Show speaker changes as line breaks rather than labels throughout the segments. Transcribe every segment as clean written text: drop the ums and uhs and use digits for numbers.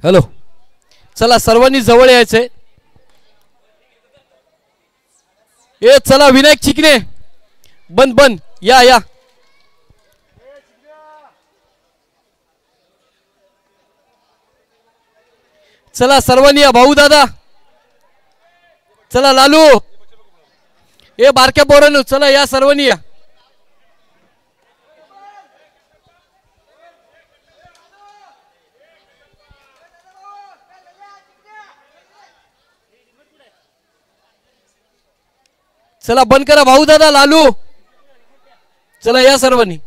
Hello, चला सर्वांनी जवळ यायचंय. ए चला विनायक चिकणे, बंद बंद, या या. चला सर्वांनी या. भाऊ दादा, चला लालू, ए बारक्या पोरांनो चला या, सर्वांनी या. चला बंद करा. भाऊ दादा, लालू, चला या सर्वांनी.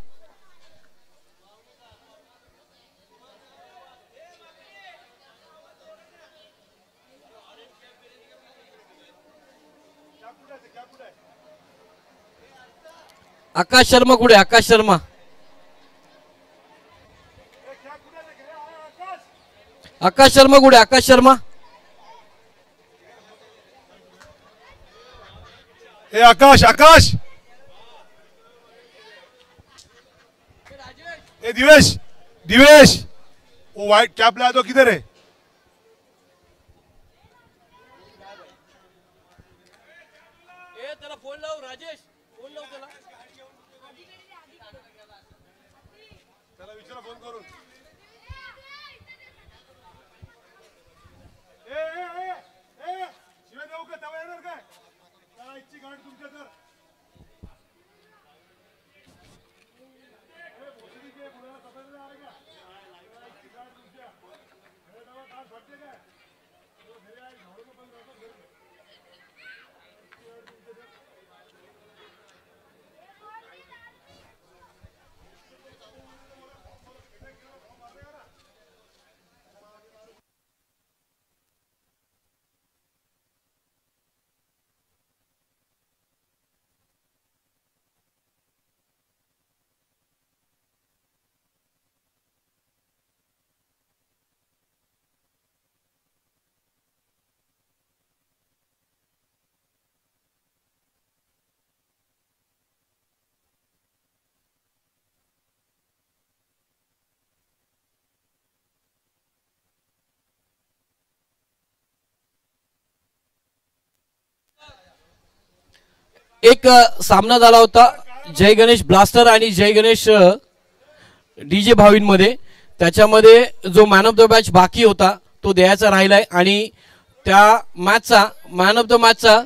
आकाश शर्मा कुठे? आकाश शर्मा, आकाश शर्मा कुठे? आकाश शर्मा,
ए आकाश, आकाश, ए दिवेश, दिवेश, वो व्हाइट कैप लाया तो किधर है?
त्याला फोन लाव. राजेश, फोन लाव त्याला.
चला विचारा फोन करून. शिवाय देऊ का? तेव्हा येणार काय? इच्छी गाठ तुमच्या तर
एक सामना झाला होता जय गणेश ब्लास्टर आणि जय गणेश डीजे भावींमध्ये. त्याच्यामध्ये जो मॅन ऑफ द मॅच बाकी होता तो द्यायचा राहिलाय आणि त्या मॅचचा मॅन ऑफ द मॅचचा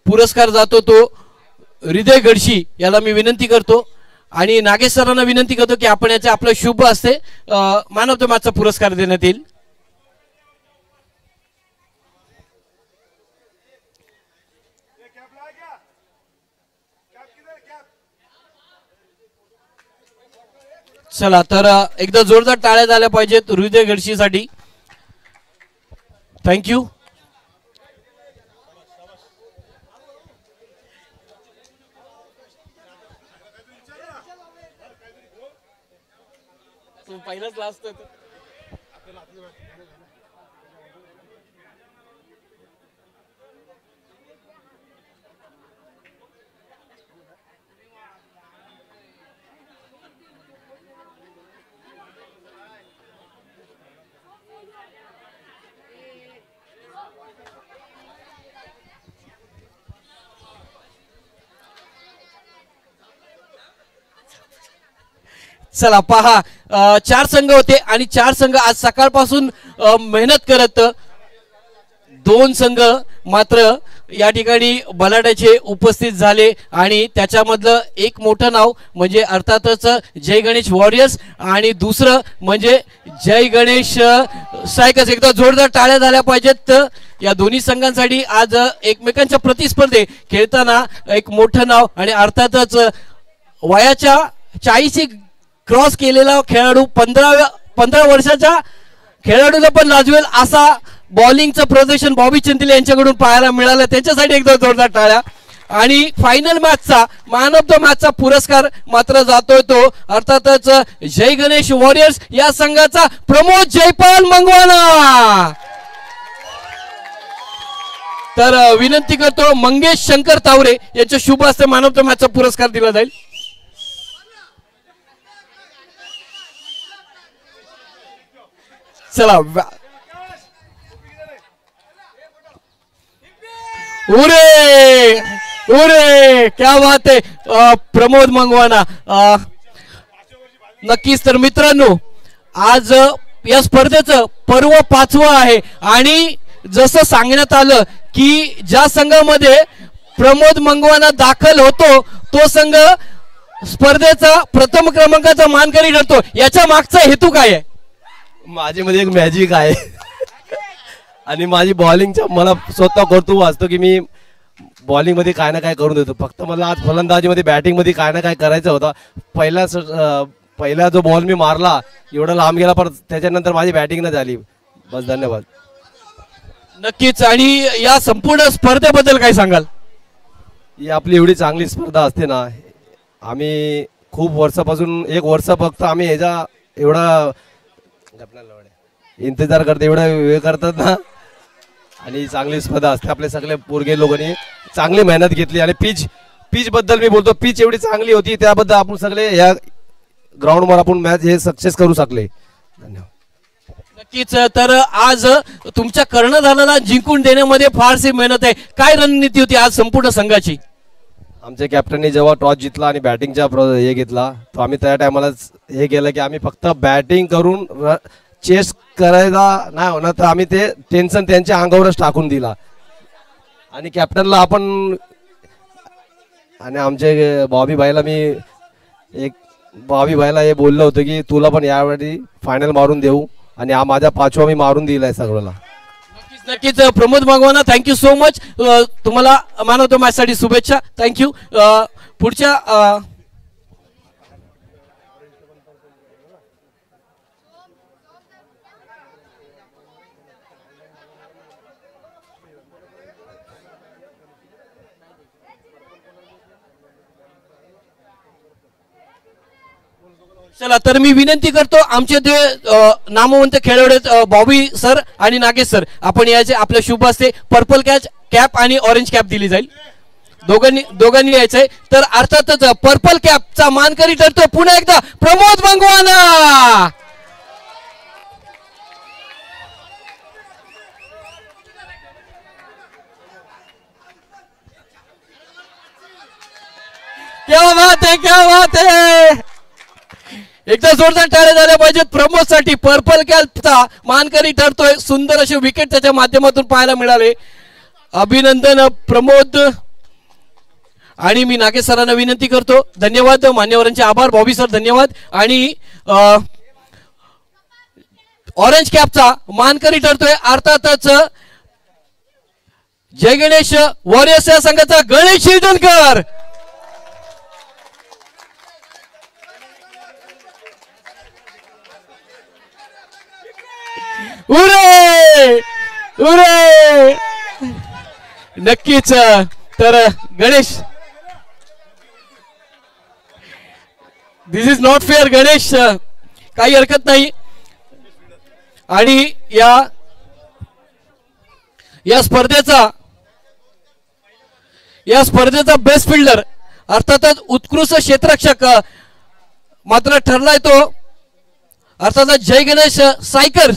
पुरस्कार जातो तो हृदय गडशी याला मी विनंती करतो आणि नागेश सरांना विनंती करतो की आपण याचे आपलं शुभ असते मॅन ऑफ द मॅचचा पुरस्कार देण्यात येईल. चला तर एकदा जोरदार टाळ्या झाल्या पाहिजेत हृदय गडशीसाठी. थँक्यू. पहिलाच लास्ट चला पहा 4 संघ होते आणि 4 संघ आज सकाळपासून मेहनत करत 2 संघ मात्र या ठिकाणी बलाढ्याचे उपस्थित झाले आणि त्याच्यामधलं एक मोठं नाव म्हणजे अर्थातच जय गणेश वॉरियर्स आणि दुसरं म्हणजे जय गणेश स्ट्रायकर्स. एकदा जोरदार टाळ्या झाल्या पाहिजेत या दोन्ही संघांसाठी. आज एकमेकांच्या प्रतिस्पर्धे खेळताना एक मोठं नाव आणि अर्थातच वयाच्या 40 क्रॉस केलेला खेळाडू 15 वर्षाच्या खेळाडूला पण लाजवेल असा बॉलिंगचं प्रदर्शन बॉबी चिंतिले यांच्याकडून पाहायला मिळालं. त्यांच्यासाठी एकदा जोरदार टाळ्या. आणि फायनल मॅचचा मॅन ऑफ द मॅचचा पुरस्कार मात्र जातोय तो अर्थातच जय गणेश वॉरियर्स या संघाचा प्रमोद जयपाल मंगवाना. तर विनंती करतो मंगेश शंकर तावरे यांच्या शुभ हस्ते मॅन ऑफ द मॅचचा पुरस्कार दिला जाईल. चला उरे उरे क्या बात आहे प्रमोद मंगवाना. नक्कीच. तर मित्रांनो, आज या स्पर्धेचं पर्व 5वं आहे आणि जसं सांगण्यात आलं की ज्या संघामध्ये प्रमोद मंगवाना दाखल होतो तो संघ स्पर्धेचा प्रथम क्रमांकाचा मानकरी ठरतो. याच्या मागचा हेतू काय आहे?
माझ्यामध्ये एक मॅजिक आहे आणि माझी बॉलिंगच्या मला स्वतः कर्तृत्व असतो की मी बॉलिंग मध्ये काय ना काय करून देतो. फक्त मला आज फलंदाजीमध्ये बॅटिंग मध्ये काय ना काय करायचं होतं. पहिला जो बॉल मी मारला एवढा लांब गेला, पण त्याच्यानंतर माझी बॅटिंग न झाली. बस, धन्यवाद.
नक्कीच. आणि या संपूर्ण स्पर्धेबद्दल काय सांगाल?
ही आपली एवढी चांगली स्पर्धा असते ना, आम्ही खूप वर्षापासून 1 वर्ष फक्त आम्ही ह्याचा एवढा इंतजार करतो, एवढा वेळ करतात ना. आणि चांगली स्पर्धा असते. आपले सगळे पोरगे लोकांनी चांगली मेहनत घेतली आणि पिच बद्दल मी बोलतो, पिच एवढी चांगली होती त्याबद्दल आपण सगळे या ग्राउंडवर आपण मॅच हे सक्सेस करू शकले. धन्यवाद.
नक्कीच. तर आज तुमच्या कर्णधाराला जिंकून देण्यामध्ये फारशी मेहनत आहे. काय रणनीती होती आज संपूर्ण संघाची?
आमच्या कॅप्टननी जेव्हा टॉस जिंकला आणि बॅटिंगचा हे घेतला, तर आम्ही त्या टायमालाच हे केलं की आम्ही फक्त बॅटिंग करून चेस करायला नाही होणार, तर आम्ही ते टेन्शन त्यांच्या अंगावरच टाकून दिला. आणि कॅप्टनला आपण आणि आमचे बॉबी भाईला हे बोललो होतं की तुला पण यावेळी फायनल मारून देऊ, आणि हा माझा 5वा मी मारून दिलाय सगळ्याला.
नक्कीच. प्रमोद मंगवाना, थँक्यू सो मच. तुम्हाला मॅन ऑफ द मॅच साठी शुभेच्छा. थँक्यू. पुढच्या चला, तर मी विनंती करतो आमचे जे नामवंत खेळाडू बॉबी सर आणि नागेश सर, आपण यायचे. आपल्या शुभ हस्ते पर्पल कॅप आणि ऑरेंज कॅप दिली जाईल. दोघांनी यायचंय. तर अर्थातच पर्पल कॅपचा मानकरी ठरतो पुन्हा एकदा प्रमोद मंगवाना. क्या बात है, क्या बात है. एकदा जोरदार टाळ्या झाल्या पाहिजेत प्रमोद साठी. पर्पल कॅपचा मानकरी ठरतोय. सुंदर असे विकेट त्याच्या माध्यमातून पाहायला मिळाले. अभिनंदन प्रमोद. आणि मी नागेश सरांना विनंती करतो. धन्यवाद, मान्यवरांचे आभार. बॉबी सर धन्यवाद. आणि ऑरेंज कॅपचा मानकरी ठरतोय अर्थातच जय गणेश वॉरियर्स या संघाचा गणेश शिरडणकर. उरे उरे. नक्कीच. तर गणेश, दिस इज नॉट फेअर गणेश, काही हरकत नाही. आणि या स्पर्धेचा बेस्ट फिल्डर अर्थातच उत्कृष्ट क्षेत्ररक्षक मात्र ठरलाय तो अर्थातच जय गणेश सायकर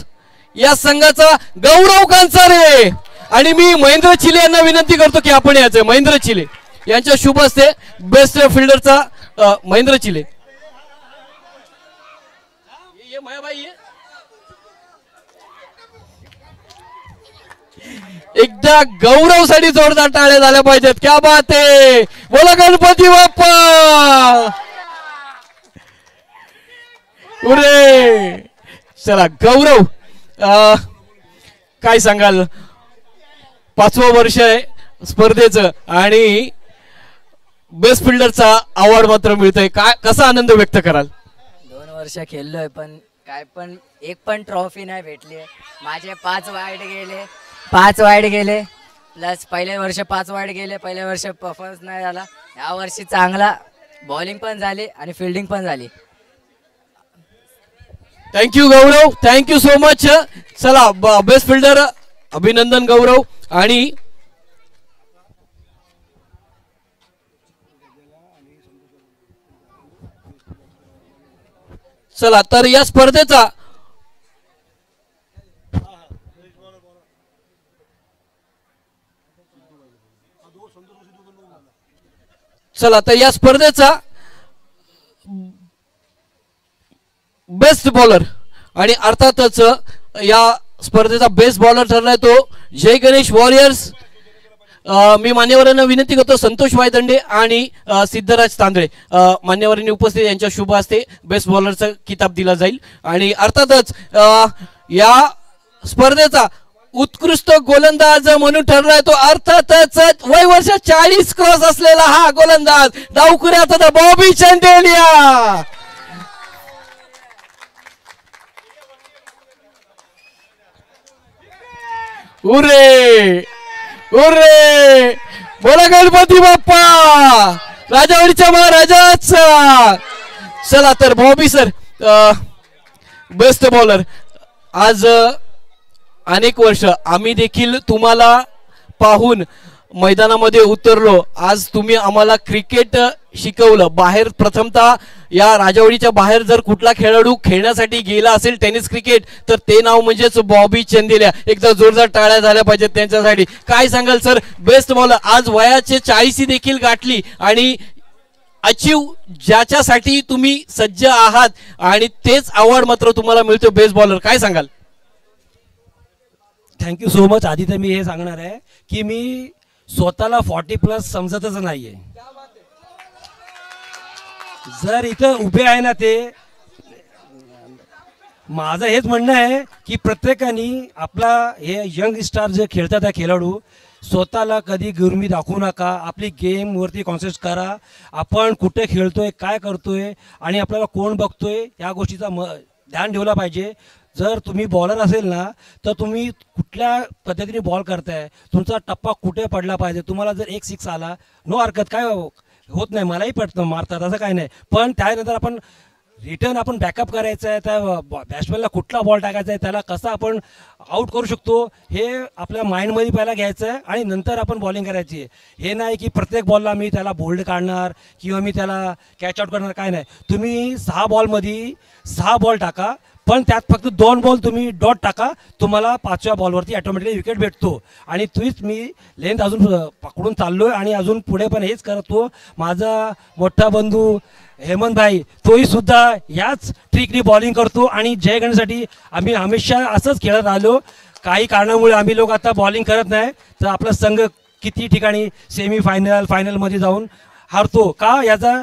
या संघाचा गौरव कांचारे. आणि मी महेंद्र चिले यांना विनंती करतो की आपण यायचं. महेंद्र चिले यांच्या शुभ हस्ते बेस्ट फिल्डरचा महेंद्र चिले. एकदा गौरवसाठी जोरदार टाळ्या झाल्या पाहिजेत. क्या बात आहे. बोला गणपती बाप्पा. उरे. चला, गौरव काय सांगाल? 5वं वर्ष आहे स्पर्धेचं आणि बेस्ट फिल्डरचा अवॉर्ड मात्र मिळतोय. काय, कसा आनंद व्यक्त कराल?
2 वर्ष खेळलोय पण काय पण एक पण ट्रॉफी नाही भेटली. माझे 5 वाईड गेले प्लस पहिल्या वर्ष 5 वाईड गेले. पहिल्या वर्ष परफॉर्मन्स नाही झाला. या वर्षी चांगला बॉलिंग पण झाली आणि फिल्डिंग पण झाली.
थँक्यू गौरव, थँक्यू सो मच. चला, बेस्ट फिल्डर अभिनंदन गौरव. आणि चला, तर या स्पर्धेचा चला तर या स्पर्धेचा बेस्ट बॉलर आणि अर्थातच या स्पर्धेचा बेस्ट बॉलर ठरलाय तो जय गणेश वॉरियर्स. मी मान्यवरांना विनंती करतो संतोष वायदंडे आणि सिद्धराज तांदळे मान्यवरांनी उपस्थित यांच्या शुभ हस्ते बेस्ट बॉलरचा किताब दिला जाईल. आणि अर्थातच या स्पर्धेचा उत्कृष्ट गोलंदाज म्हणून ठरलाय तो अर्थातच वय वर्ष 40 क्रॉस असलेला हा गोलंदाज डावखुऱ्याचा बॉबी चंदेलिया. उरे उरे बोला गणपती बाप्पा राजावाडीच्या महाराजाचा. चला तर बॉबी सर बेस्ट बॉलर. आज अनेक वर्ष आम्ही देखील तुम्हाला पाहून मैदानामध्ये उतरलो. आज तुम्ही आम्हाला क्रिकेट शिकवलं. बाहेर प्रथमतः या राजावाडीच्या बाहेर जर कुठला खेळाडू खेळण्यासाठी गेला असेल टेनिस क्रिकेट तर ते नाव म्हणजेच बॉबी चंदेलिया. एकदा जोरदार टाळ्या झाल्या पाहिजेत त्यांच्यासाठी. काय सांगाल सर बेस्ट बॉलर आज वयाचे 40 देखील गाठली आणि अचीव ज्याच्यासाठी तुम्ही सज्ज आहात आणि तेच अवॉर्ड मात्र तुम्हाला मिळतो बेस्ट बॉलर. काय सांगाल?
Thank you so much. आधी तर मी हे सांगणार आहे की मी स्वतःला 40+ समजतच नाहीये. जर इथं उभे आहे ना ते माझं हेच म्हणणं आहे की प्रत्येकाने आपला हे यंग स्टार जे खेळतात त्या खेळाडू स्वतःला कधी गुरमी दाखवू नका. आपली गेमवरती कॉन्सन्ट्रेट करा. आपण कुठे खेळतोय काय करतोय आणि आपल्याला कोण बघतोय या गोष्टीचा ध्यान ठेवला पाहिजे. जर तुम्ही बॉलर असेल ना तर तुम्ही कुठल्या पद्धतीने बॉल करताय तुमचा टप्पा कुठे पडला पाहिजे. तुम्हाला जर एक 6 आला नो हरकत काय होत नाही. मलाही पडतं मारतात असं काय नाही. पण त्यानंतर आपण रिटर्न आपण बॅकअप करायचं आहे. त्या बॅट्समॅनला कुठला बॉल टाकायचा आहे त्याला कसं आपण आउट करू शकतो हे आपल्या माइंडमध्ये पहिला घ्यायचं आहे आणि नंतर आपण बॉलिंग करायची आहे. हे नाही की प्रत्येक बॉलला मी त्याला बोल्ड काढणार किंवा मी त्याला कॅच आउट करणार काय नाही. तुम्ही 6 बॉलमध्ये 6 बॉल टाका पण त्यात फक्त 2 बॉल तुम्ही डॉट टाका. तुम्हाला 5व्या बॉलवरती ऑटोमॅटिकली विकेट भेटतो. आणि तुम्हीच मी लेंथ अजून पकडून चाललोय आणि अजून पुढे पण हेच करतो. माझा मोठा बंधू हेमंत भाई तोही सुद्धा याच ट्रिकनी बॉलिंग करतो आणि जय गणेशसाठी आम्ही हमेशा असंच खेळत आलो. काही कारणामुळे आम्ही लोक आता बॉलिंग करत नाही तर आपला संघ किती ठिकाणी सेमीफायनल फायनलमध्ये जाऊन हारतो का. याचा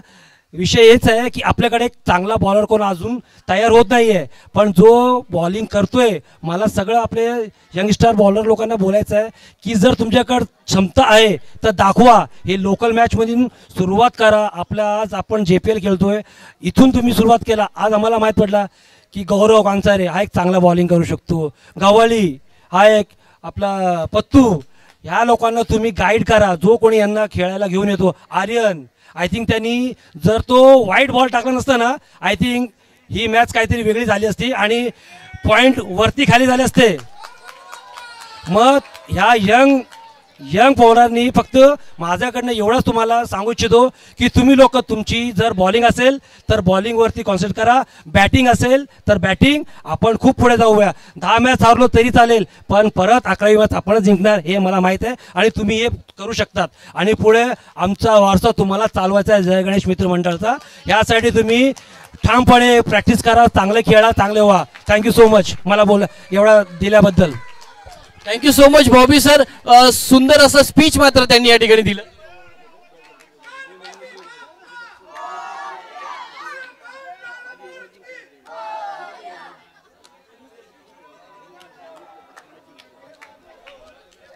विषय हेच आहे की आपल्याकडे एक चांगला बॉलर कोण अजून तयार होत नाही आहे. पण जो बॉलिंग करतोय मला सगळं आपले यंगस्टार बॉलर लोकांना बोलायचं आहे की जर तुमच्याकडे क्षमता आहे तर दाखवा. हे लोकल मॅचमधून सुरुवात करा. आज आपण JPL खेळतोय इथून तुम्ही सुरुवात केला. आज आम्हाला माहीत पडला की गौरव कांसारे हा एक चांगला बॉलिंग करू शकतो. गव्हाळी हा एक आपला पत्तू ह्या लोकांना तुम्ही गाईड करा. जो कोणी यांना खेळायला घेऊन येतो आर्यन आय थिंक त्यांनी जर तो वाईट बॉल टाकला नसता ना आय थिंक ही मॅच काहीतरी वेगळी झाली असती आणि पॉईंट वरती खाली झाले असते. मग ह्या यंग बॉलरनी फक्त माझ्याकडनं एवढंच तुम्हाला सांगू इच्छितो की तुम्ही लोक तुमची जर बॉलिंग असेल तर बॉलिंगवरती कॉन्सन्ट्रेट करा. बॅटिंग असेल तर बॅटिंग आपण खूप पुढे जाऊया. 10 मॅच हारलो तरी चालेल पण परत 11वी मॅच आपणच जिंकणार हे मला माहीत आहे आणि तुम्ही हे करू शकतात. आणि पुढे आमचा वारसा तुम्हाला चालवायचा आहे जय गणेश मित्र मंडळाचा. यासाठी तुम्ही ठामपणे प्रॅक्टिस करा. चांगले खेळा चांगले व्हा. थँक्यू सो मच मला एवढा दिल्याबद्दल.
Thank you so much Bobby sir. सुंदर असं स्पीच मात्र त्यांनी या ठिकाणी दिलं.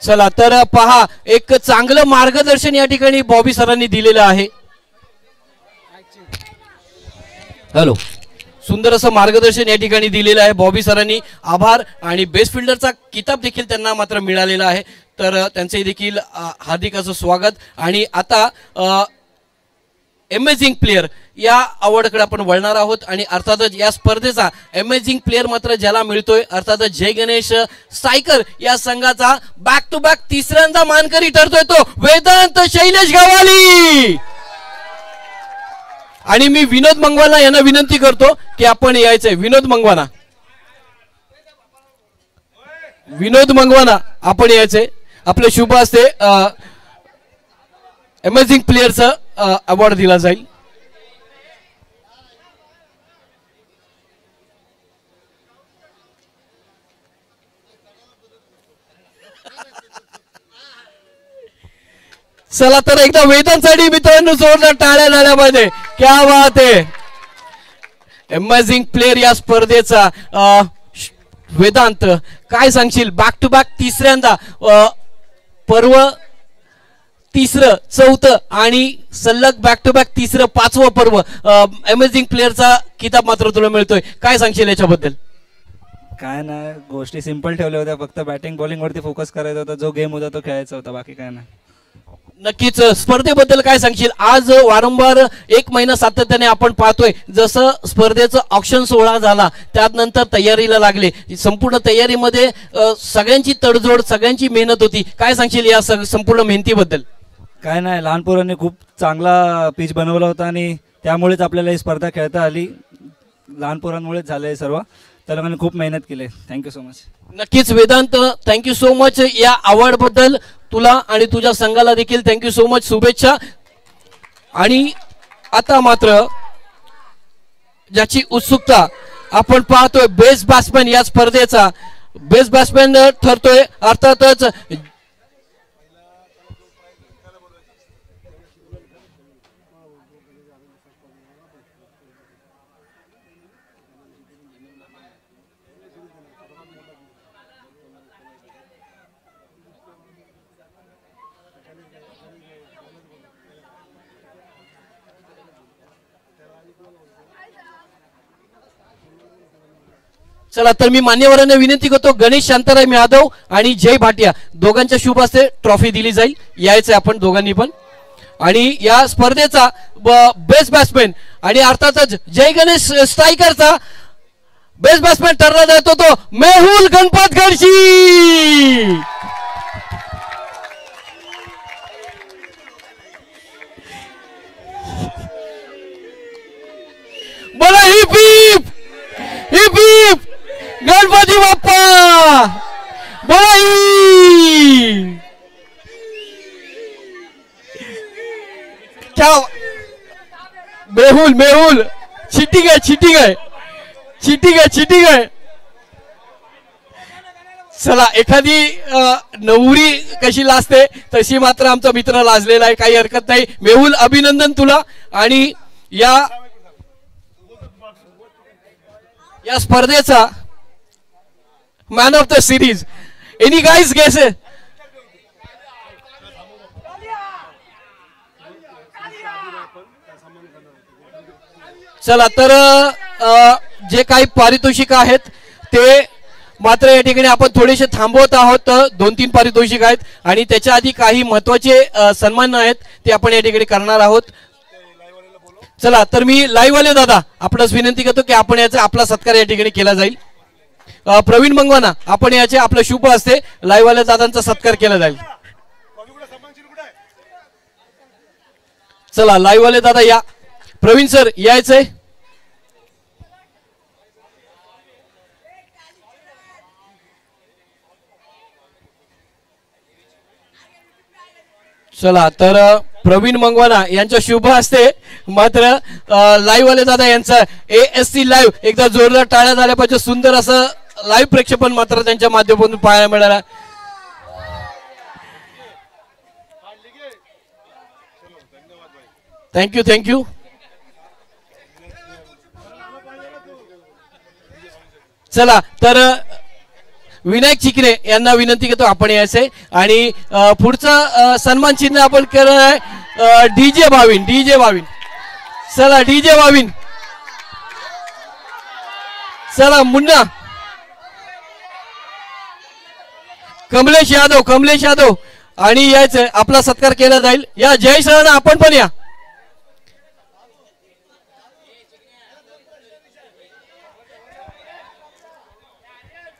चला तर पहा एक चांगलं मार्गदर्शन या ठिकाणी बॉबी सरांनी दिलेलं आहे. हॅलो सुंदर असं मार्गदर्शन या ठिकाणी दिलेलं आहे बॉबी सरांनी. आभार. आणि बेस्ट फिल्डरचा किताब देखील त्यांना मात्र मिळालेला आहे तर त्यांचे देखील हार्दिक असं स्वागत. आणि आता अमेझिंग प्लेयर या अवॉर्डकडे आपण वळणार आहोत. आणि अर्थातच या स्पर्धेचा अमेझिंग प्लेयर मात्र ज्याला मिळतोय अर्थातच जय गणेश सायकर या संघाचा बॅक टू बॅक तिसऱ्यांदा मानकरी ठरतोय तो वेदांत शैलेश गव्हाळी. आणि मी विनोद मंगवाना यांना विनंती करतो की आपण यायचंय. विनोद मंगवाना आपण यायचंय. आपले शुभ असते अमेझिंग प्लेअरचा अवॉर्ड दिला जाईल. चला तर एकदा वेदांसाठी मित्रांनो जोरदार टाळ्या झाल्या पाहिजे. क्या बात आहे. अमेझिंग प्लेअर या स्पर्धेचा वेदांत, काय सांगशील? बॅक टू बॅक तिसऱ्यांदा पर्व तिसरं चौथं आणि सलग बॅक टू बॅक तिसरं पाचवं पर्व अमेझिंग प्लेअरचा किताब मात्र तुला मिळतोय. काय सांगशील याच्याबद्दल?
काय नाही, गोष्टी सिंपल ठेवल्या होत्या. फक्त बॅटिंग बॉलिंग वरती फोकस करायचा होता. जो गेम होता तो खेळायचा होता, बाकी काय नाही.
नक्कीच. स्पर्धेबद्दल काय सांगशील? आज वारंवार एक महिना सातत्याने आपण पाहतोय जसं स्पर्धेचं ऑक्शन सोहळा झाला त्यानंतर तयारीला लागले. संपूर्ण तयारीमध्ये सगळ्यांची तडजोड, सगळ्यांची मेहनत होती. काय सांगशील या संपूर्ण मेहनतीबद्दल?
काय नाही, लहान पोरांनी खूप चांगला पिच बनवला होता आणि त्यामुळेच आपल्याला ही स्पर्धा खेळता आली. लहान पोरांमुळेच झालं हे सर्व. त्या लोकांनी खूप मेहनत केली. Thank you so much.
नक्कीच वेदांत, थँक्यू सो मच या अवॉर्ड बद्दल. तुला आणि तुझ्या संघाला देखील थँक्यू सो मच, शुभेच्छा. आणि आता मात्र ज्याची उत्सुकता आपण पाहतोय बेस्ट बॅट्समॅन या स्पर्धेचा बेस्ट बॅट्समॅन ठरतोय अर्थातच चला तर मी मान्यवरांना विनंती करतो गणेश शांताराम यादव आणि जय भाटिया दोघांच्या शुभ हस्ते ट्रॉफी दिली जाईल. यायचं आपण दोघांनी पण. आणि या स्पर्धेचा बेस्ट बॅट्समॅन आणि अर्थातच जय गणेश स्ट्रायकरचा बेस्ट बॅट्समॅन ठरला जातो तो मेहुल गणपत गडशी. बोला hip hip hip hip Ganpati Bappa. बोला क्या मेहुल मेहुल चिटिंग आहे चिटिंग आहे चिटिंग आहे चिटिंग आहे. चला एखादी नवरी कशी लाजते तशी मात्र आमचा मित्र लाजलेला आहे. काही हरकत नाही. मेहुल अभिनंदन तुला. आणि या स्पर्धेचा man of the series any guys guess? चला तर जे काही पारितोषिक आहेत ते मात्र या ठिकाणी आपण थोडेसे थांबवत आहोत. 2-3 पारितोषिक आहेत आणि त्याच्या आधी काही महत्वाचे सन्मान आहेत ते आपण या ठिकाणी करणार आहोत. चला तर मी लाईव्ह वाले दादा आपणास विनंती करतो की आपण याचा आपला सत्कार या ठिकाणी केला जाईल. प्रवीण मंगवाना आपण याचे आपलं शुभ हस्ते लाईव्ह वाल्या दादांचा सत्कार केला जाईल. चला लाईव्ह वाले दादा या. प्रवीण सर यायचंय. चला तर प्रवीण मंगवाना यांच्या शुभ हस्ते मात्र लाईव्ह वाले दादा यांचा ASC लाईव्ह एकदा जोरदार टाळ्या झाल्या पाहिजे. सुंदर असं लाईव्ह प्रेक्षेपण मात्र त्यांच्या माध्यमातून पाहायला मिळाला. Thank you thank you. चला तर विनायक चिकणे यांना विनंती करतो आपण यायचंय. आणि पुढचा सन्मान चिन्ह आपण करणार आहे DJ भाविन. DJ भाविन चला DJ भाविन. चला मुन्ना कमलेश यादव. कमलेश यादव आणि यायचंय आपला सत्कार केला जाईल. या जय सरांना आपण पण या.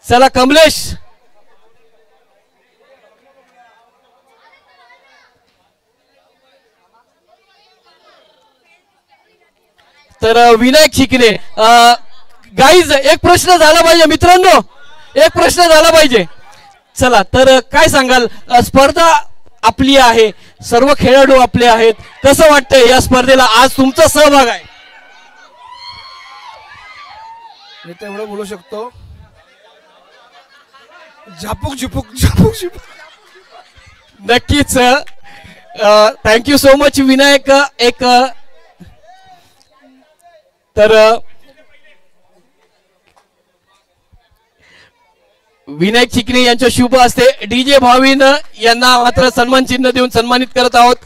चला कमलेश. तर विनायक चिकणे. गाईज एक प्रश्न झाला पाहिजे मित्रांनो, एक प्रश्न झाला पाहिजे. चला तर काय सांगाल, स्पर्धा आपली आहे, सर्व खेळाडू आपले आहेत. कसं वाटतंय या स्पर्धेला आज तुमचा सहभाग आहे?
मी तर एवढं बोलू शकतो, झापूक झिपूक झापूक झिपूक.
नक्कीच. Thank you so much Vinayak. एक तर विनायक चिकणे यांच्या शुभ हस्ते डीजे भाविन यांना मात्र सन्मान चिन्ह देऊन सन्मानित करत आहोत.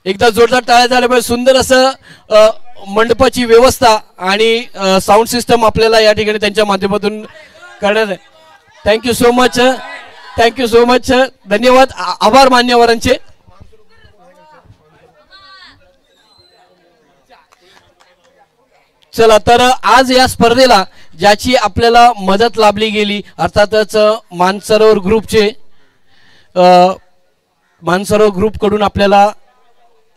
एकदा जोरदार टाळ्या झाल्या पाहिजे. सुंदर असं मंडपाची व्यवस्था आणि साऊंड सिस्टम आपल्याला या ठिकाणी त्यांच्या माध्यमातून करण्यात आहे. Thank you so much. Thank you so much. धन्यवाद. आभार मान्यवरांचे. चला तर आज या स्पर्धेला ज्याची आपल्याला मदत लाभली गेली अर्थातच मानसरोवर ग्रुप कडून आपल्याला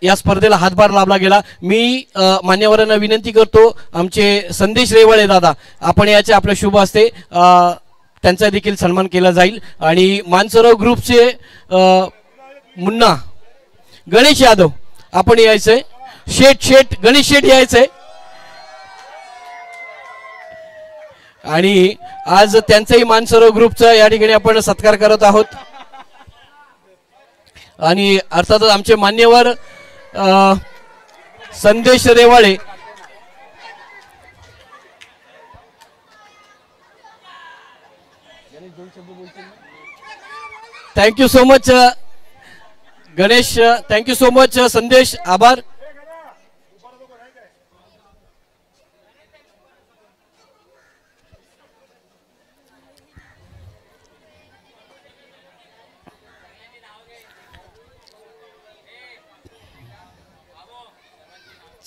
या स्पर्धेला हातभार लाभला गेला. मी मान्यवरांना विनंती करतो, आमचे संदेश रेवाळे दादा, आपण याचे आपल्या शुभ हस्ते त्यांचा देखील सन्मान केला जाईल. आणि मानसरोवर ग्रुपचे मुन्ना गणेश यादव आपण यायचंय. शेठ गणेश शेठ यायचंय. आणि आज त्यांचाही मानसरोवर ग्रुपचा या ठिकाणी आपण सत्कार करत आहोत. आणि अर्थातच आमचे मान्यवर संदेश Revale thank you so much Ganesh. Thank you so much संदेश. आभार.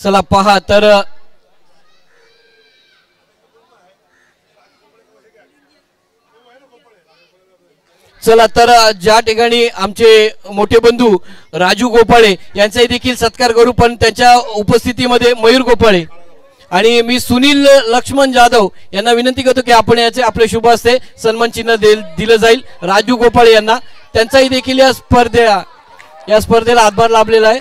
चला पहा तर चला तर ज्या ठिकाणी आमचे मोठे बंधू राजू गोपाळे यांचाही देखील सत्कार करू, पण त्यांच्या उपस्थितीमध्ये मयूर गोपाळे आणि मी सुनील लक्ष्मण जाधव यांना विनंती करतो की आपण याचे आपले शुभ हस्ते सन्मान चिन्ह दिलं जाईल. राजू गोपाळे यांना त्यांचाही देखील या स्पर्धेला हातभार लाभलेला आहे.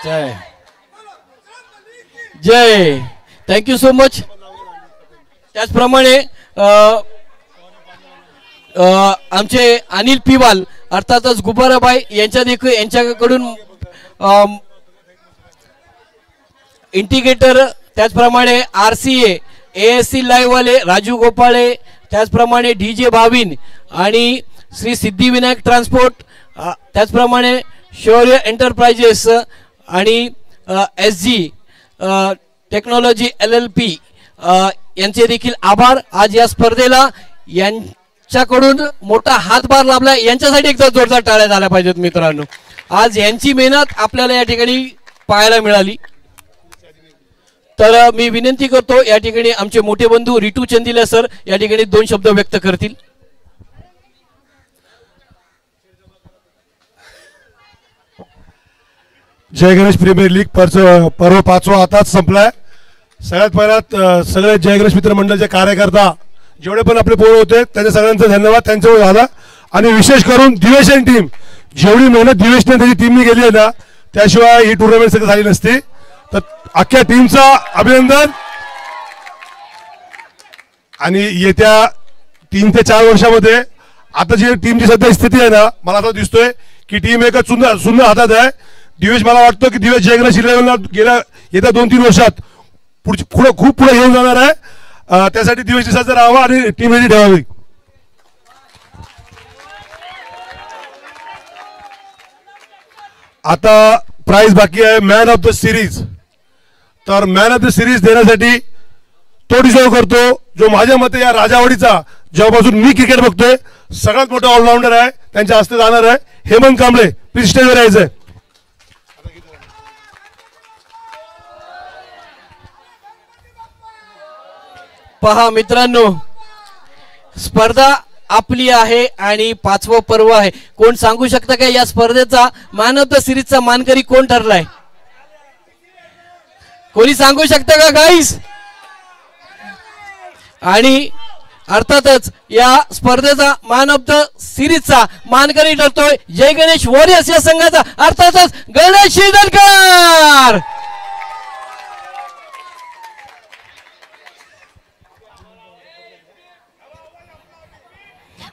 जय जय. Thank you so much. त्याचप्रमाणे आमचे अनिल पिवाल अर्थातच गुब्बाराबाई यांच्याकडून इंटिग्रेटर, त्याचप्रमाणे RCA ASC लाईव्ह वाले राजू गोपाळे, त्याचप्रमाणे DJ भाविन आणि श्री सिद्धिविनायक ट्रान्सपोर्ट, त्याचप्रमाणे शौर्य एंटरप्राइजेस आणि SG टेक्नॉलॉजी LLP यांचे देखील आभार. आज या स्पर्धेला यांच्याकडून मोठा हातभार लाभला, यांच्यासाठी एकदा जोरदार टाळ्या झाल्या पाहिजेत मित्रांनो. आज यांची मेहनत आपल्याला या ठिकाणी पाहायला मिळाली. तर मी विनंती करतो या ठिकाणी आमचे मोठे बंधू रिटू चंदिला सर या ठिकाणी 2 शब्द व्यक्त करतील.
जय गणेश प्रीमियर लीग पर्व 5वा आताच संपलाय. सगळ्यात पहिला सगळे जय गणेश मित्र मंडळाचे कार्यकर्ता जेवढे पण आपले पोरं होते त्यांच्या सगळ्यांचा धन्यवाद, त्यांच्यावर झाला. आणि विशेष करून दिवेश टीम, जेवढी मेहनत दिवेशने त्याची टीमने केली आहे ना, त्याशिवाय ही टुर्नामेंट सगळं झाली नसती. तर अख्ख्या टीमचा अभिनंदन. आणि येत्या 3 ते 4 वर्षामध्ये आता जी टीमची सध्या स्थिती आहे ना, मला आता दिसतोय की टीम एका सुंदर हातात आहे. दिवेश, मला वाटतं की दिवेश जय गणेश 11ला येत्या 2-3 वर्षात खूप पुढे घेऊन जाणार आहे. त्यासाठी दिवेश सज्ज राहावा आणि टीम रेडी ठेवावी. आता प्राइज बाकी आहे मॅन ऑफ द सिरीज. तर मॅन ऑफ द सिरीज देण्यासाठी तो डिझर्व करतो जो माझ्या मते या राजावाडीचा जेव्हापासून मी क्रिकेट बघतोय सगळ्यात मोठा ऑलराऊंडर आहे. त्यांच्या हस्ते जाणार आहे हेमंत कांबळे. प्लीज स्टेजवर यायचंय.
पहा मित्रांनो, स्पर्धा आपली आहे आणि 5वं पर्व आहे. कोण सांगू शकता का या स्पर्धेचा मॅन ऑफ द सिरीजचा मानकरी कोण ठरलाय? कोणी सांगू शकतं का गाईस? आणि अर्थातच या स्पर्धेचा मॅन ऑफ द सिरीजचा मानकरी ठरतोय जय गणेश वॉरियर्स या संघाचा, अर्थातच गणेश शिरदलकर.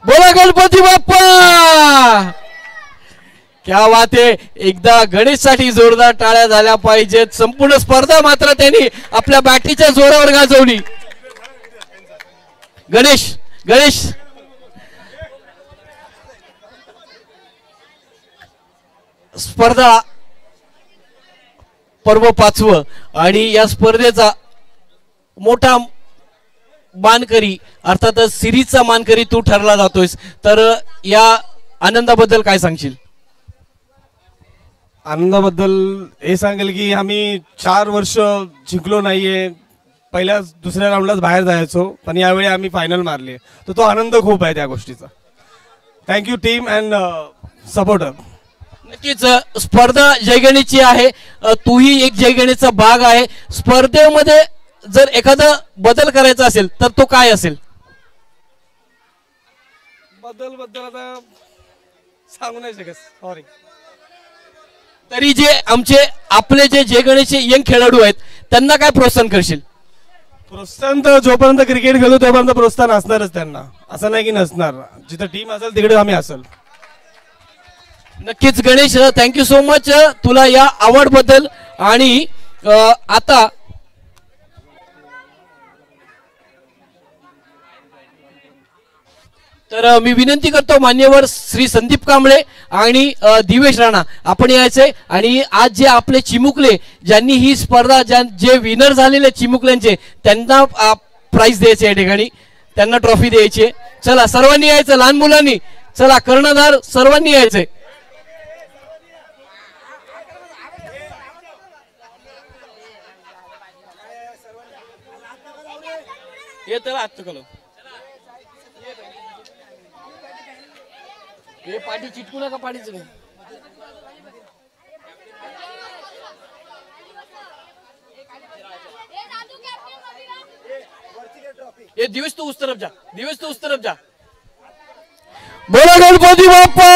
बोला गणपती बाप्पा. क्या बात आहे. एकदा गणेश साठी जोरदार टाळ्या झाल्या पाहिजेत. संपूर्ण स्पर्धा मात्र त्यांनी आपल्या बॅटीच्या जोरावर गाजवली. गणेश गणेश स्पर्धा पर्व 5 आणि या स्पर्धेचा मोठा मानकरी अर्थातच सिरीजचा मानकरी तू ठरला जातोयस, तर या आनंदाबद्दल काय सांगशील?
आनंदाबद्दल हे सांगेल की आम्ही 4 वर्ष जिंकलो नाहीये. पहिल्या दुसऱ्या राऊंडलाच बाहेर जायचो, पण यावेळी आम्ही फायनल मारली, तर तो आनंद खूप आहे त्या गोष्टीचा. Thank you team and supporter.
नक्कीच स्पर्धा जयगणेशची आहे. तूही एक जयगणेशचा भाग आहे. स्पर्धेमध्ये जर एखादा बदल करायचा असेल तर तो काय असेल?
बद्दल आता सांगू नाही शकत, सॉरी.
तरी जे आपले जे जयगणेशचे यंग खेळाडू आहेत त्यांना काय प्रोत्साहन करशील?
प्रोत्साहन तर जोपर्यंत क्रिकेट खेळू तोपर्यंत प्रोत्साहन असणारच त्यांना, असं नाही की नसणार. जिथं टीम असेल तिकडे आम्ही असेल.
नक्कीच गणेश, थँक्यू सो मच तुला या आवड बद्दल. आणि आता तर मी विनंती करतो मान्यवर श्री संदीप कांबळे आणि दिवेश राणा आपण यायचे. आणि आज जे आपले चिमुकले ज्यांनी ही स्पर्धा जे विनर झालेले चिमुकल्यांचे त्यांना प्राइज द्यायचे, या ठिकाणी त्यांना ट्रॉफी द्यायची. चला सर्वांनी यायचं, लहान मुलांनी चला, कर्णधार सर्वांनी यायचंय. ये त्याला हात चुकलो, हे पाठी चिटकू नका, पाठीच नाही. ये दिवस तू उस तरफ जा, दिवस तू उस तरफ जा. बोला गणपती बाप्पा.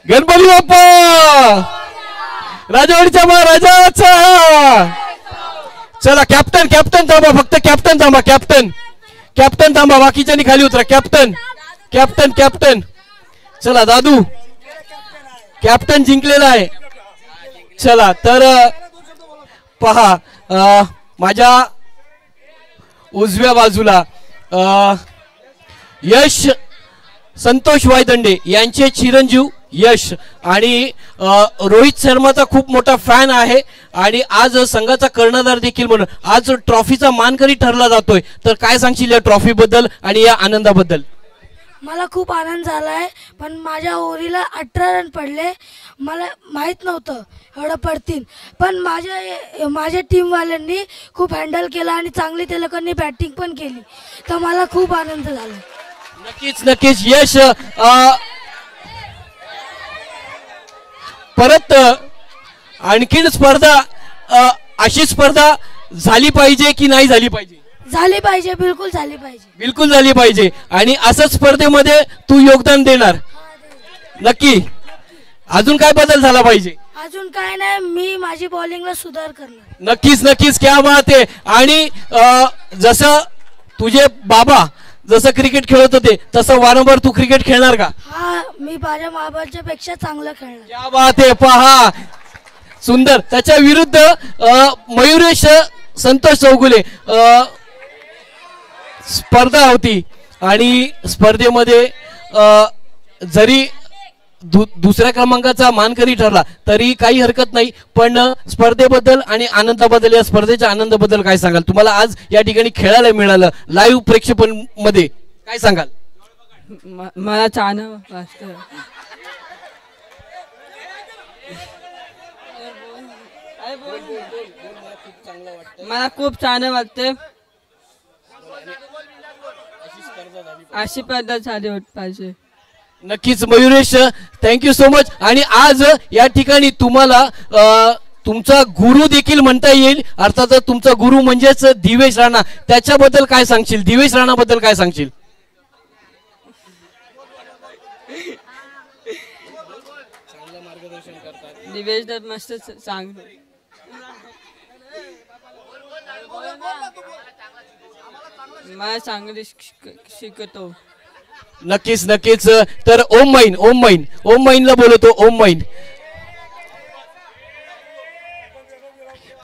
गणपती बाप्पा राजवाडीच्या महाराजाचा. चला कॅप्टन कॅप्टन थांबा, फक्त कॅप्टन थांबा, कॅप्टन थांबा, बाकीच्यांनी खाली उतरा. कॅप्टन कॅप्टन कॅप्टन चला दादू, कॅप्टन जिंकलेला आहे. चला तर पहा माझ्या उजव्या बाजूला यश संतोष वायदंडे यांचे चिरंजीव यश आणि रोहित शर्माचा खूप मोठा फॅन आहे आणि आज संघाचा कर्णधार देखील म्हणून आज ट्रॉफीचा मानकरी ठरला जातोय. तर काय सांगशील या ट्रॉफी बद्दल आणि या आनंदाबद्दल?
मला खूप आनंद झाला आहे, पण माझ्या ओव्हरीला 18 रन पडले. मला माहीत नव्हतं एवढं पडतील, पण माझ्या टीमवाल्यांनी खूप हँडल केलं आणि चांगली ते लोकांनी बॅटिंग पण केली, तर मला खूप आनंद झाला.
नक्कीच नक्कीच यश, परत आणखीन स्पर्धा, अशी स्पर्धा झाली पाहिजे की नाही झाली पाहिजे?
झाली पाहिजे, बिलकुल झाली पाहिजे,
बिलकुल झाली पाहिजे. आणि असंच स्पर्धेमध्ये तू योगदान देणार नक्की? अजून काय बदल झाला पाहिजे?
अजून काय नाही, मी माझी बॉलिंगला सुधार करणार.
नक्कीच नक्कीच, क्या बात आहे. आणि जसं तुझे बाबा जसं क्रिकेट खेळत होते तसं वारंवार तू क्रिकेट खेळणार का?
हा, मी माझ्या बाबांच्या पेक्षा चांगलं खेळणार.
क्या बात आहे. पहा सुंदर. त्याच्या विरुद्ध मयुरेश संतोष चौगुले स्पर्धा होती आणि स्पर्धेमध्ये जरी दुसऱ्या क्रमांकाचा मानकरी ठरला तरी काही हरकत नाही. पण स्पर्धेबद्दल आणि आनंदाबद्दल, या स्पर्धेच्या आनंदाबद्दल काय सांगाल? तुम्हाला आज या ठिकाणी खेळायला मिळालं लाईव्ह प्रेक्षेपण मध्ये, काय सांगाल?
मला छान वाटतं. मला खूप छान वाटते. अशी पद्धत झाली पाहिजे.
नक्कीच मयुरेश, थँक्यू सो मच. आणि आज या ठिकाणी तुम्हाला तुमचा गुरु देखील म्हणता येईल, अर्थात तुमचा गुरु म्हणजेच दिवेश राणा, त्याच्याबद्दल काय सांगशील? दिवेश राणा बद्दल काय सांगशील?
दिवेश तर मस्त सांग. मला चांगली शिकतो.
नक्कीच नक्कीच. तर ओम माईनला बोलतो. ओम माईन,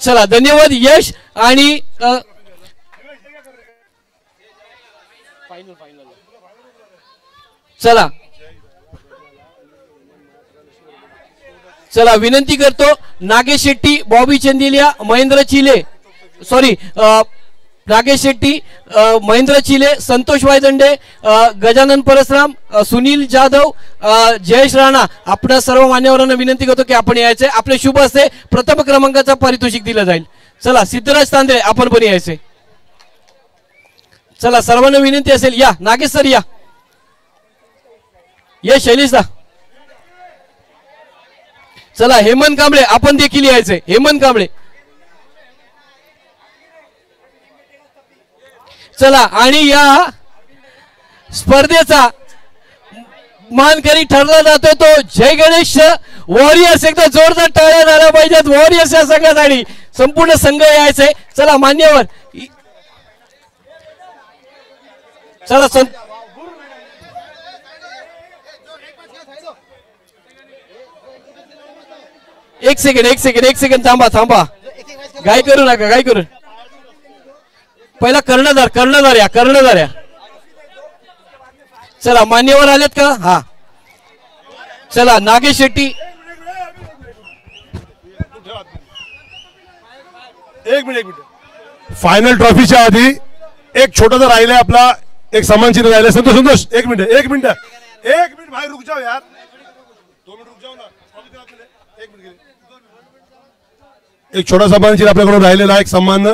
चला धन्यवाद यश. आणि चला विनंती करतो, नागेश शेट्टी, बॉबी चंदिलिया, महेंद्र चिले, सॉरी नागेश शेट्टी, महेंद्र चिले, संतोष वायदंडे, गजानन परसराम, सुनील जाधव, जयेश राणा, आपल्या सर्व मान्यवरांना विनंती करतो की आपण यायचे. आपले शुभ हस्ते प्रथम क्रमांकाचा पारितोषिक दिलं जाईल. चला सिद्धराज तांदळे, आपण पण यायचे. चला सर्वांना विनंती असेल, या नागेश सर या, शैलेश दा. चला हेमंत कांबळे, आपण देखील यायचे. हेमंत कांबळे, चला. आणि या स्पर्धेचा मानकरी ठरला जातो तो जय गणेश वॉरियर्स. एकदा जोरदार टाळ्या झाल्या पाहिजेत वॉरियर्स या संघासाठी. संपूर्ण संघ यायचे. चला मान्यवर, चला एक सेकंड थांबा. गाय करू नका, गाय करू. पहिला कर्णधार या. चला मान्यवर आलेत का? हा चला. नागेश शेट्टी,
एक मिनिट. फायनल ट्रॉफीच्या आधी एक छोटासा राहिलाय आपला, एक सन्मान चिन्ह राहिलाय. संतोष एक मिनिट भाई रुक जाओ यार, 2 मिनिट रुक जाओ ना. एक मिनिट, एक छोटा सन्मान चिन्ह आपल्याकडून राहिलेला, एक सन्मान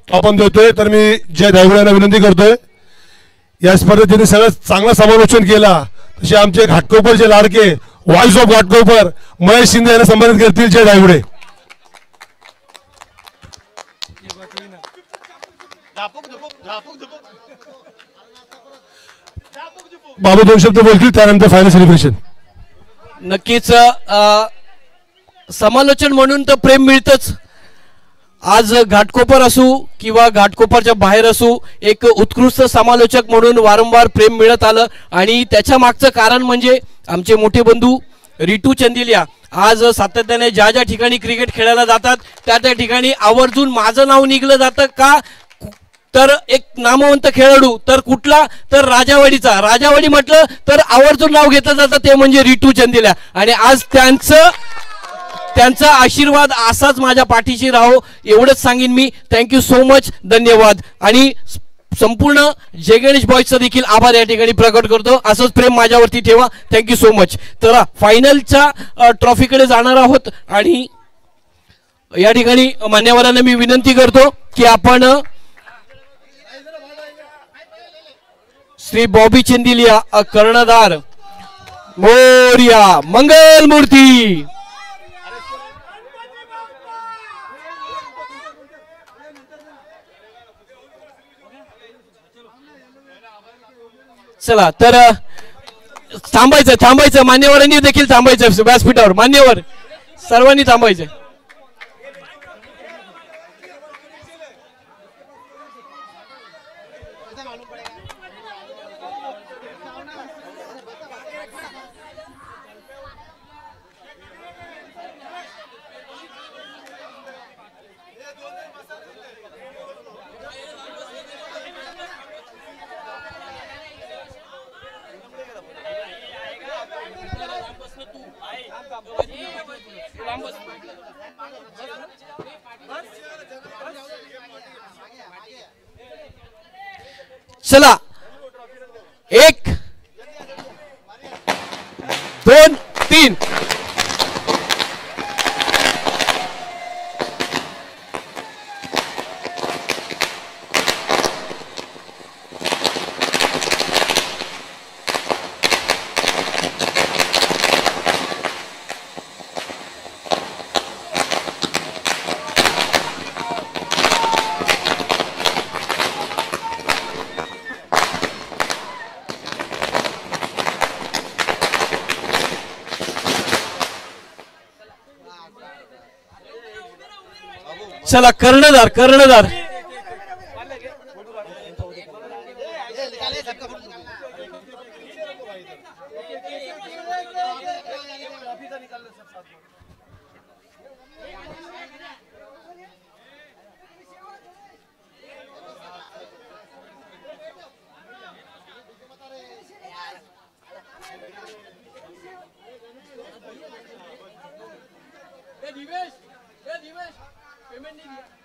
तो आपण देतोय. तर मी जय धायगुडे यांना विनंती करतोय, या स्पर्धेत ज्यांनी सगळं चांगलं समालोचन केला तसे आमचे घाटकोपरचे लाडके व्हॉइस ऑफ घाटकोपर महेश शिंदे यांना सन्मानित करतील. जय धायगुडे. बाबू 2 शब्द बोलतील, त्यानंतर फायनल सेलिब्रेशन.
नक्कीच समालोचन म्हणून तर प्रेम मिळतच. आज घाटकोपर असू किंवा घाटकोपरच्या बाहेर असू, एक उत्कृष्ट समालोचक म्हणून वारंवार प्रेम मिळत आलं. आणि त्याच्या मागचं कारण म्हणजे आमचे मोठे बंधू रिटू चंदिलिया आज सातत्याने ज्या ज्या ठिकाणी क्रिकेट खेळायला जातात त्या ठिकाणी आवर्जून माझं नाव निघलं जातं का, तर एक नामवंत खेळाडू तर कुठला, तर राजावाडी म्हटलं तर आवर्जून नाव घेतलं जातं, ते म्हणजे रिटू चंदिलिया. आणि आज त्यांचा आशीर्वाद असाच माझ्या पाठीशी राहो एवढंच सांगेन मी. थँक्यू सो मच, धन्यवाद. आणि संपूर्ण जय गणेश बॉयजचा देखील आभार या ठिकाणी प्रकट करतो. असंच प्रेम माझ्यावरती ठेवा. Thank you so much. तर फायनलच्या ट्रॉफीकडे जाणार आहोत. आणि या ठिकाणी मान्यवरांना मी विनंती करतो की आपण श्री बॉबी चंदिलिया कर्णधार मोर्या मंगल मूर्ती, चला. तर थांबायचं मान्यवरांनी देखील थांबायचं व्यासपीठावर. मान्यवर सर्वांनी थांबायचं. चला 1 2 3. चला कर्णधार कर्णधार पेमेंट नहीं दिया